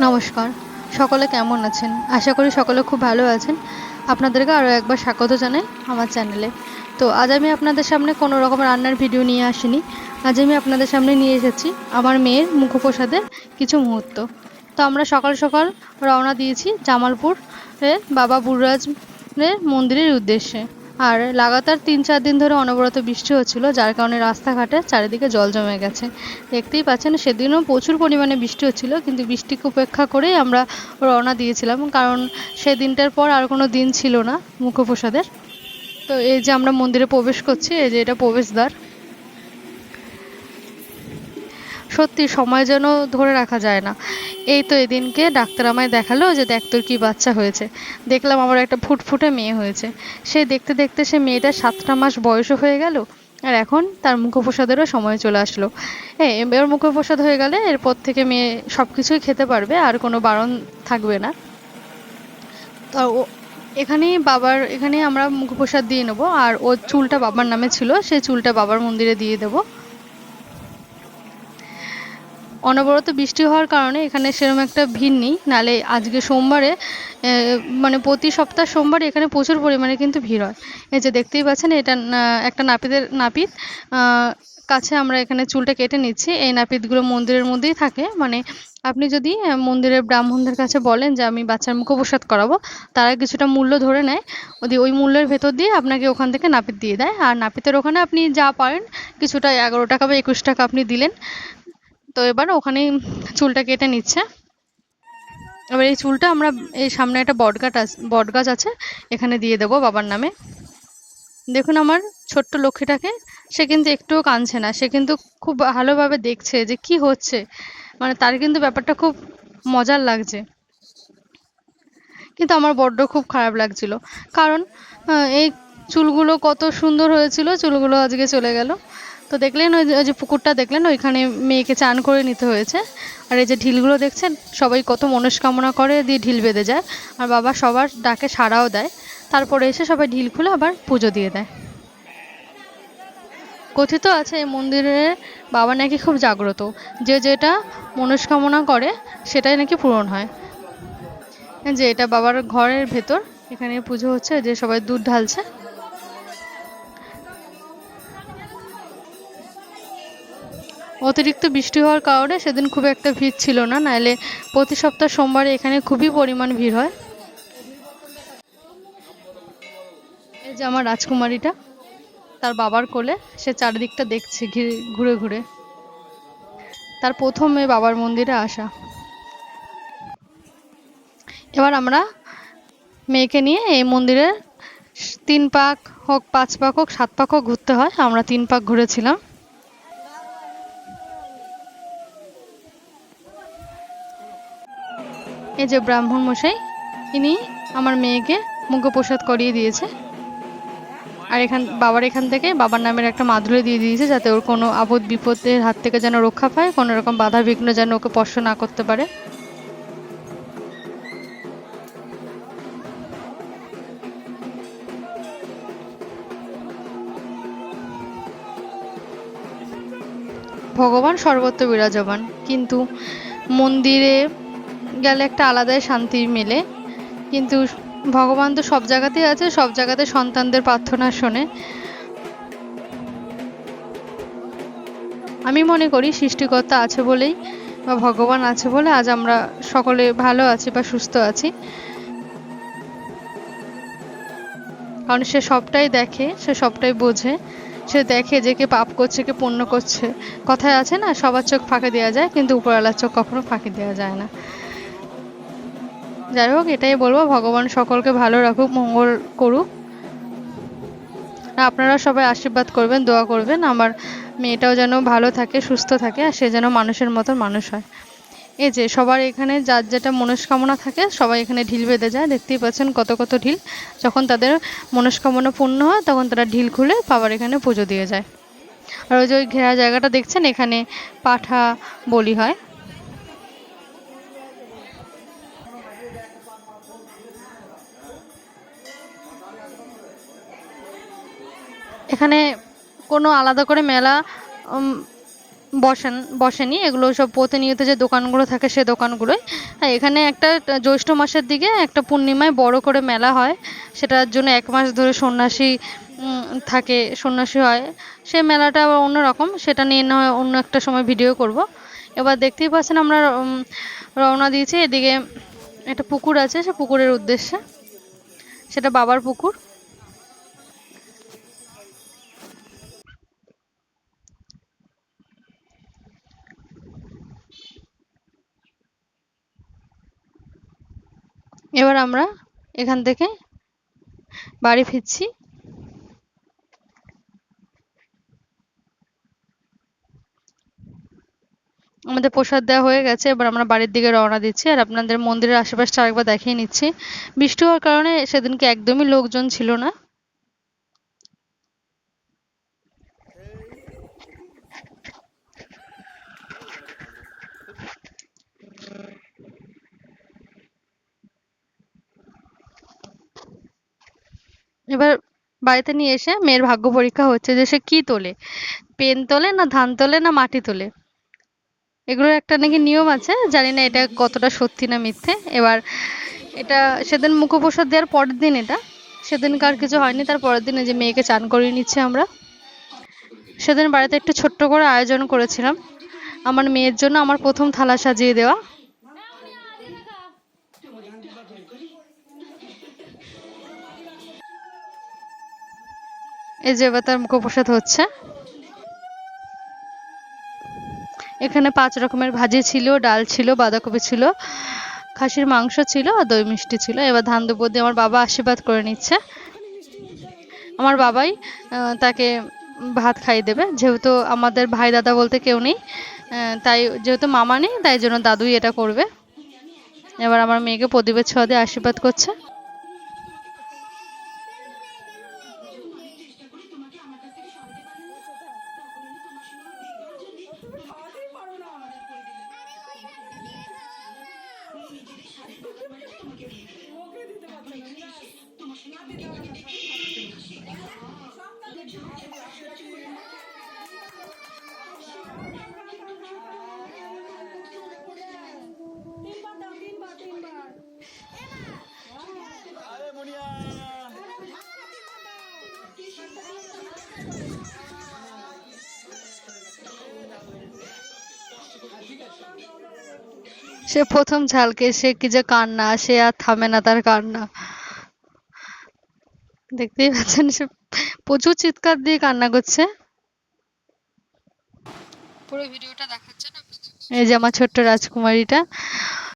নমস্কার, সকলে কেমন আছেন? আশা করি সকলে খুব ভালো আছেন। আপনাদেরকে আরও একবার স্বাগত জানাই আমার চ্যানেলে। তো আজ আমি আপনাদের সামনে কোনো রকম রান্নার ভিডিও নিয়ে আসিনি। আজ আমি আপনাদের সামনে নিয়ে এসেছি আমার মেয়ের মুখপ্রসাদের কিছু মুহূর্ত। তো আমরা সকাল সকাল রওনা দিয়েছি জামালপুরের বাবা বুড়রাজের মন্দিরের উদ্দেশ্যে। আর লাগাতার ৩-৪ দিন ধরে অনবরত বৃষ্টি হচ্ছিল, যার কারণে রাস্তাঘাটে চারিদিকে জল জমে গেছে। দেখতেই পাচ্ছেন সেদিনও প্রচুর পরিমাণে বৃষ্টি হচ্ছিল, কিন্তু বৃষ্টিকে উপেক্ষা করেই আমরা রওনা দিয়েছিলাম, কারণ সেদিনটার পর আর কোনো দিন ছিল না মুখপ্রসাদের। তো এই যে আমরা মন্দিরে প্রবেশ করছি, এই যে এটা প্রবেশদ্বার। সত্যি সময় যেন ধরে রাখা যায় না। এই তো এদিনকে ডাক্তার আমায় দেখালো যে দেখ তোর কি বাচ্চা হয়েছে। দেখলাম আমার একটা ফুটফুটে মেয়ে হয়েছে। সে দেখতে দেখতে সে মেয়েটার 7টা মাস বয়সও হয়ে গেল, আর এখন তার মুখপ্রসাদেরও সময় চলে আসলো। এবার মুখপ্রসাদ হয়ে গেলে এরপর থেকে মেয়ে সব কিছুই খেতে পারবে, আর কোনো বারণ থাকবে না। তো এখানেই আমরা মুখপ্রসাদ দিয়ে নেবো, আর ওর চুলটা বাবার নামে ছিল, সেই চুলটা বাবার মন্দিরে দিয়ে দেবো। অনবরত বৃষ্টি হওয়ার কারণে এখানে সেরকম একটা ভিড় নেই, নালে আজকে সোমবারে মানে প্রতি সপ্তাহ সোমবার এখানে প্রচুর পরিমাণে কিন্তু ভিড় হয়। এই যে দেখতেই পাচ্ছেন এটা একটা নাপিত কাছে আমরা এখানে চুলটা কেটে নিচ্ছি। এই নাপিতগুলো মন্দিরের মধ্যেই থাকে, মানে আপনি যদি মন্দিরের ব্রাহ্মণদের কাছে বলেন যে আমি বাচ্চার মুখপ্রসাদ করাবো, তারা কিছুটা মূল্য ধরে নেয়। ওই মূল্যের ভেতর দিয়ে আপনাকে ওখান থেকে নাপিত দিয়ে দেয়, আর নাপিতের ওখানে আপনি যা পারেন কিছুটা 11 টাকা বা 21 টাকা আপনি দিলেন। তো এবার ওখানেই চুলটা কেটে নিচ্ছে। এবার এই চুলটা আমরা এই সামনে একটা বটগাছ আছে, এখানে দিয়ে দেবো বাবার নামে। দেখুন আমার ছোট্ট লক্ষ্মীটাকে, সে কিন্তু একটুও কাঁদছে না, সে কিন্তু খুব ভালোভাবে দেখছে যে কি হচ্ছে, মানে তার কিন্তু ব্যাপারটা খুব মজার লাগছে। কিন্তু আমার বড্ড খুব খারাপ লাগছিল, কারণ এই চুলগুলো কত সুন্দর হয়েছিল, চুলগুলো আজকে চলে গেল। তো দেখলেন ওই যে পুকুরটা দেখলেন, ওইখানে মেয়েকে চান করে নিতে হয়েছে। আর এই যে ঢিলগুলো দেখছেন, সবাই কত মনস্কামনা করে দিয়ে ঢিল বেঁধে যায়, আর বাবা সবার ডাকে সাড়াও দেয়। তারপরে এসে সবাই ঢিল খুলে আবার পুজো দিয়ে দেয়। কথিত আছে এই মন্দিরে বাবা নাকি খুব জাগ্রত, যে যেটা মনস্কামনা করে সেটাই নাকি পূরণ হয়। যে এটা বাবার ঘরের ভেতর, এখানে পুজো হচ্ছে, যে সবাই দুধ ঢালছে। অতিরিক্ত বৃষ্টি হওয়ার কারণে সেদিন খুব একটা ভিড় ছিল না, নাহলে প্রতি সপ্তাহ সোমবারে এখানে খুবই পরিমাণ ভিড় হয়। এই যে আমার রাজকুমারীটা তার বাবার কোলে, সে চারিদিকটা দেখছে ঘুরে ঘুরে। তার প্রথমে বাবার মন্দিরে আসা। এবার আমরা মেয়েকে নিয়ে এই মন্দিরে 3 পাক হোক, 5 পাক হোক, 7 পাক হোক ঘুরতে হয়। আমরা 3 পাক ঘুরেছিলাম। এই যে ব্রাহ্মণ মশাই, ইনি আমার মেয়েকে মুখপ্রসাদ করিয়ে দিয়েছে। আর বাবার এখান থেকে বাবার নামের একটা মাদুলি দিয়ে দিয়েছে, যাতে ওর কোনো আপদ বিপদের হাত থেকে যেন রক্ষা পায়, কোনো রকম বাধা বিঘ্ন যেন ওকে স্পর্শ না করতে পারে। ভগবান সর্বত্র বিরাজমান, কিন্তু মন্দিরে গেলে একটা আলাদাই শান্তি মেলে। কিন্তু ভগবান তো সব জায়গাতেই আছে, সব জায়গাতে সন্তানদের প্রার্থনা শোনে। আমি মনে করি সৃষ্টিকর্তা আছে বলেই বা ভগবান আছে বলে আজ আমরা সকলে ভালো আছি বা সুস্থ আছি। কারণ সে সবটাই দেখে, সে সবটাই বোঝে। সে দেখে যে কে পাপ করছে, কে পুণ্য করছে। কথায় আছে না, সবার চোখ ফাঁকি দেওয়া যায়, কিন্তু উপরওয়ালার চোখ কখনো ফাঁকি দেওয়া যায় না। যাই হোক, এটাই বলবো, ভগবান সকলকে ভালো রাখুক, মঙ্গল করুক। আপনারা সবাই আশীর্বাদ করবেন, দোয়া করবেন আমার মেয়েটাও যেন ভালো থাকে, সুস্থ থাকে, আর সে যেন মানুষের মতো মানুষ হয়। এই যে সবার এখানে যার যেটা মনস্কামনা থাকে, সবাই এখানে ঢিল বেঁধে যায়। দেখতেই পাচ্ছেন কত কত ঢিল। যখন তাদের মনস্কামনা পূর্ণ হয়, তখন তারা ঢিল খুলে বাবার এখানে পুজো দিয়ে যায়। আর ওই যে ওই ঘেরা জায়গাটা দেখছেন, এখানে পাঠা বলি হয়। এখানে কোনো আলাদা করে মেলা বসেনি, এগুলো সব প্রতিনিয়ত যে দোকানগুলো থাকে সে দোকানগুলোই। হ্যাঁ, এখানে একটা জ্যৈষ্ঠ মাসের দিকে একটা পূর্ণিমায় বড় করে মেলা হয়, সেটার জন্য 1 মাস ধরে সন্ন্যাসী থাকে, সন্ন্যাসী হয়। সেই মেলাটা আবার অন্যরকম, সেটা নিয়ে না হয় অন্য একটা সময় ভিডিও করব। এবার দেখতেই পাচ্ছেন আমরা রওনা দিয়েছি, এদিকে একটা পুকুর আছে, সে পুকুরের উদ্দেশ্যে, সেটা বাবার পুকুর। এবার আমরা এখান থেকে বাড়ি ফিরছি। আমাদের প্রসাদ দেওয়া হয়ে গেছে, এবার আমরা বাড়ির দিকে রওনা দিচ্ছি। আর আপনাদের মন্দিরের আশেপাশটা আরেকবার দেখিয়ে নিচ্ছি। বৃষ্টি হওয়ার কারণে সেদিনকে একদমই লোকজন ছিল না। এবার বাড়িতে নিয়ে এসে মেয়ের ভাগ্য পরীক্ষা হচ্ছে যে সে কি তোলে, পেন তোলে না ধান তোলে না মাটি তোলে। এগুলোর একটা নাকি নিয়ম আছে, জানি না এটা কতটা সত্যি না মিথ্যে। এবার এটা সেদিন মুখপ্রসাদ দেওয়ার পরের দিন, এটা সেদিনকার কিছু হয়নি, তার পরের দিন এই যে মেয়েকে চান করিয়ে নিচ্ছে আমরা। সেদিন বাড়িতে একটু ছোট্ট করে আয়োজন করেছিলাম আমার মেয়ের জন্য, আমার প্রথম থালা সাজিয়ে দেওয়া। এই যে এবার তার মুখপ্রসাদ হচ্ছে। এখানে 5 রকমের ভাজি ছিল, ডাল ছিল, বাঁধাকপি ছিল, খাসির মাংস ছিল আর দই মিষ্টি ছিল। এবার ধান দুপুর দিয়ে আমার বাবা আশীর্বাদ করে নিচ্ছে। আমার বাবাই তাকে ভাত খাইয়ে দেবে, যেহেতু আমাদের ভাই দাদা বলতে কেউ নেই, তাই যেহেতু মামা নেই তাই জন্য দাদুই এটা করবে। এবার আমার মেয়েকে প্রদীপের ছোঁয়া দিয়ে আশীর্বাদ করছে। সে প্রথম ঝালকে সে কি যে কান্না, সে আর থামে না তার কান্না। দেখতেই পাচ্ছেন সে প্রচুর চিৎকার দিয়ে কান্না করছে। পুরো ভিডিওটা দেখাচ্ছেন আপনাদের। এই যে আমার ছোট্ট রাজকুমারীটা।